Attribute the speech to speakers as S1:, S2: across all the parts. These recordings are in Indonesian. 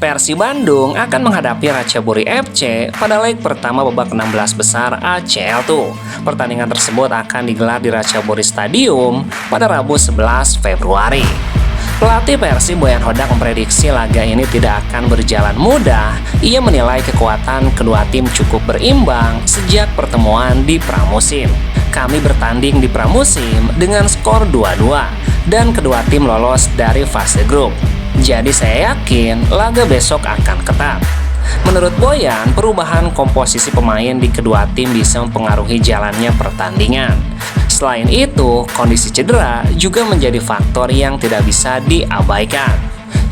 S1: Persib Bandung akan menghadapi Ratchaburi FC pada leg pertama babak 16 besar ACL II. Pertandingan tersebut akan digelar di Ratchaburi Stadium pada Rabu 11 Februari. Pelatih Persib Boyan Hodak memprediksi laga ini tidak akan berjalan mudah. Ia menilai kekuatan kedua tim cukup berimbang sejak pertemuan di pramusim. Kami bertanding di pramusim dengan skor 2-2 dan kedua tim lolos dari fase grup. Jadi saya yakin laga besok akan ketat. Menurut Boyan, perubahan komposisi pemain di kedua tim bisa mempengaruhi jalannya pertandingan. Selain itu, kondisi cedera juga menjadi faktor yang tidak bisa diabaikan.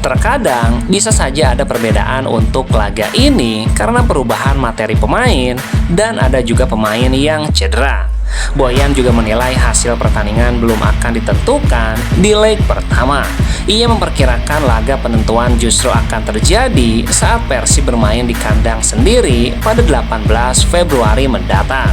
S1: Terkadang bisa saja ada perbedaan untuk laga ini karena perubahan materi pemain dan ada juga pemain yang cedera. Boyan juga menilai hasil pertandingan belum akan ditentukan di leg pertama. Ia memperkirakan laga penentuan justru akan terjadi saat Persib bermain di kandang sendiri pada 18 Februari mendatang.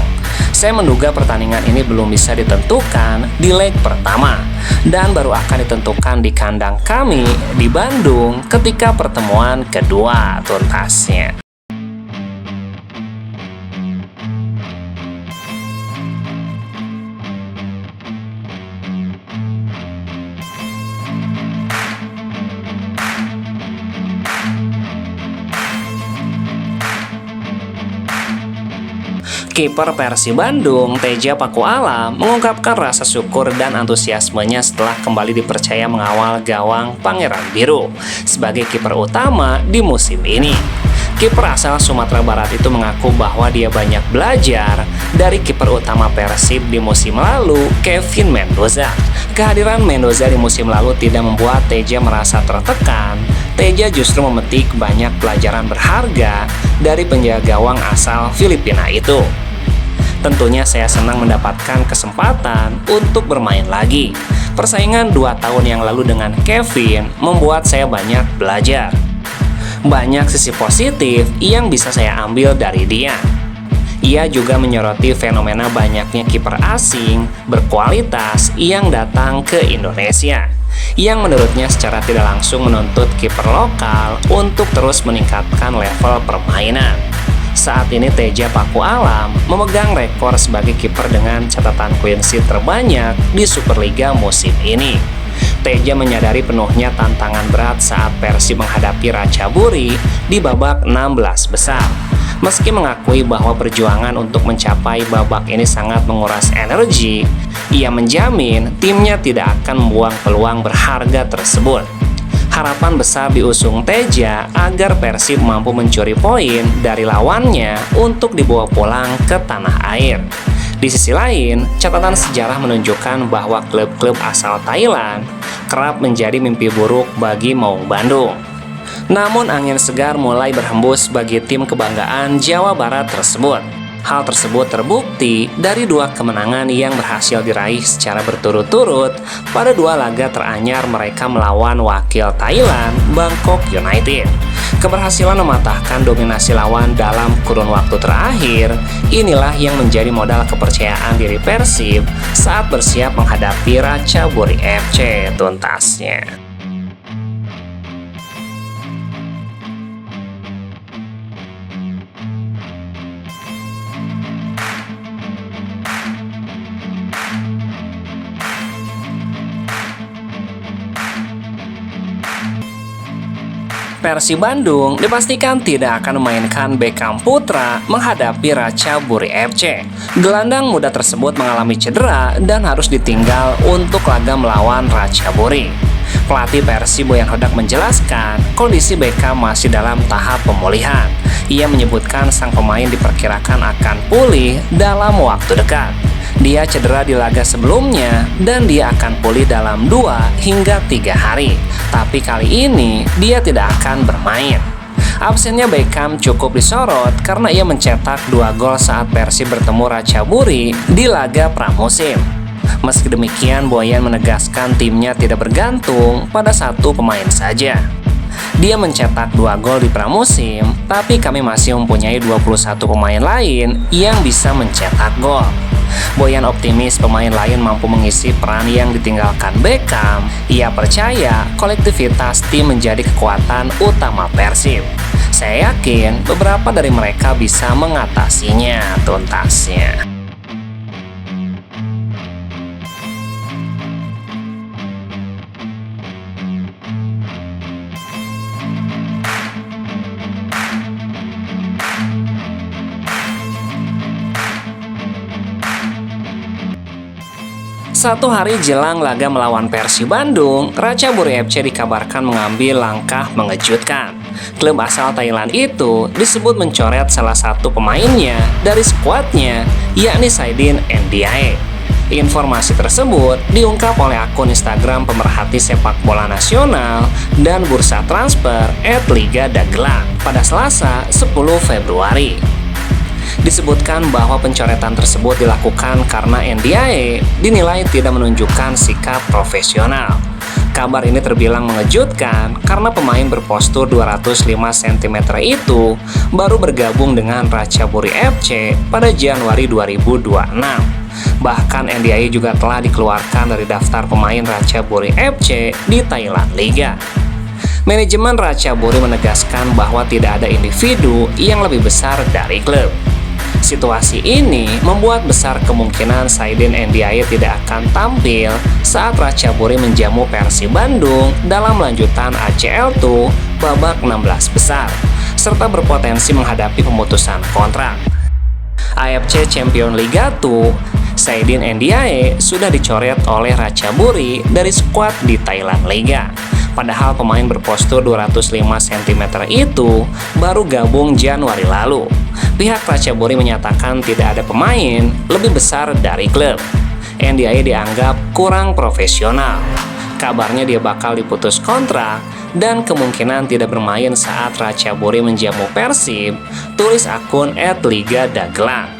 S1: Saya menduga pertandingan ini belum bisa ditentukan di leg pertama dan baru akan ditentukan di kandang kami di Bandung ketika pertemuan kedua tuntasnya. Kiper Persib Bandung, Teja Pakualam, mengungkapkan rasa syukur dan antusiasmenya setelah kembali dipercaya mengawal gawang Pangeran Biru sebagai kiper utama di musim ini. Kiper asal Sumatera Barat itu mengaku bahwa dia banyak belajar dari kiper utama Persib di musim lalu, Kevin Mendoza. Kehadiran Mendoza di musim lalu tidak membuat Teja merasa tertekan. Teja justru memetik banyak pelajaran berharga dari penjaga gawang asal Filipina itu. Tentunya saya senang mendapatkan kesempatan untuk bermain lagi. Persaingan 2 tahun yang lalu dengan Kevin membuat saya banyak belajar. Banyak sisi positif yang bisa saya ambil dari dia. Ia juga menyoroti fenomena banyaknya kiper asing berkualitas yang datang ke Indonesia, yang menurutnya secara tidak langsung menuntut kiper lokal untuk terus meningkatkan level permainan. Saat ini Teja Pakualam memegang rekor sebagai kiper dengan catatan clean sheet terbanyak di Superliga musim ini. Teja menyadari penuhnya tantangan berat saat Persib menghadapi Ratchaburi di babak 16 besar. Meski mengakui bahwa perjuangan untuk mencapai babak ini sangat menguras energi, ia menjamin timnya tidak akan membuang peluang berharga tersebut. Harapan besar diusung Teja agar Persib mampu mencuri poin dari lawannya untuk dibawa pulang ke tanah air. Di sisi lain, catatan sejarah menunjukkan bahwa klub-klub asal Thailand kerap menjadi mimpi buruk bagi Maung Bandung. Namun angin segar mulai berhembus bagi tim kebanggaan Jawa Barat tersebut. Hal tersebut terbukti dari 2 kemenangan yang berhasil diraih secara berturut-turut pada 2 laga teranyar mereka melawan wakil Thailand, Bangkok United. Keberhasilan mematahkan dominasi lawan dalam kurun waktu terakhir, inilah yang menjadi modal kepercayaan diri Persib saat bersiap menghadapi Ratchaburi FC tuntasnya. Persib Bandung dipastikan tidak akan memainkan Beckham Putra menghadapi Ratchaburi FC. Gelandang muda tersebut mengalami cedera dan harus ditinggal untuk laga melawan Ratchaburi. Pelatih Persib Boyan Hodak menjelaskan kondisi Beckham masih dalam tahap pemulihan. Ia menyebutkan sang pemain diperkirakan akan pulih dalam waktu dekat. Dia cedera di laga sebelumnya dan dia akan pulih dalam 2 hingga 3 hari. Tapi kali ini dia tidak akan bermain. Absennya Beckham cukup disorot karena ia mencetak 2 gol saat Persib bertemu Ratchaburi di laga pramusim. Meski demikian, Boyan menegaskan timnya tidak bergantung pada 1 pemain saja. Dia mencetak 2 gol di pramusim, tapi kami masih mempunyai 21 pemain lain yang bisa mencetak gol. Boyan optimis pemain lain mampu mengisi peran yang ditinggalkan Beckham. Ia percaya kolektivitas tim menjadi kekuatan utama Persib. Saya yakin beberapa dari mereka bisa mengatasinya tuntasnya. Satu hari jelang laga melawan Persib Bandung, Ratchaburi FC dikabarkan mengambil langkah mengejutkan. Klub asal Thailand itu disebut mencoret salah satu pemainnya dari skuadnya, yakni Saidin Ndiaye. Informasi tersebut diungkap oleh akun Instagram pemerhati sepak bola nasional dan bursa transfer @Liga Dagelan pada Selasa 10 Februari. Disebutkan bahwa pencoretan tersebut dilakukan karena Ndiaye dinilai tidak menunjukkan sikap profesional. Kabar ini terbilang mengejutkan karena pemain berpostur 205 cm itu baru bergabung dengan Ratchaburi FC pada Januari 2026. Bahkan Ndiaye juga telah dikeluarkan dari daftar pemain Ratchaburi FC di Thailand Liga. Manajemen Ratchaburi menegaskan bahwa tidak ada individu yang lebih besar dari klub. Situasi ini membuat besar kemungkinan Saidin Ndiaye tidak akan tampil saat Ratchaburi menjamu Persib Bandung dalam lanjutan ACL2 babak 16 besar, serta berpotensi menghadapi pemutusan kontrak. AFC Champions Liga 2, Saidin Ndiaye sudah dicoret oleh Ratchaburi dari skuad di Thailand Liga. Padahal pemain berpostur 205 cm itu baru gabung Januari lalu. Pihak Ratchaburi menyatakan tidak ada pemain lebih besar dari klub. Ndiaye dianggap kurang profesional. Kabarnya dia bakal diputus kontrak dan kemungkinan tidak bermain saat Ratchaburi menjamu Persib, tulis akun @Liga Dagelan.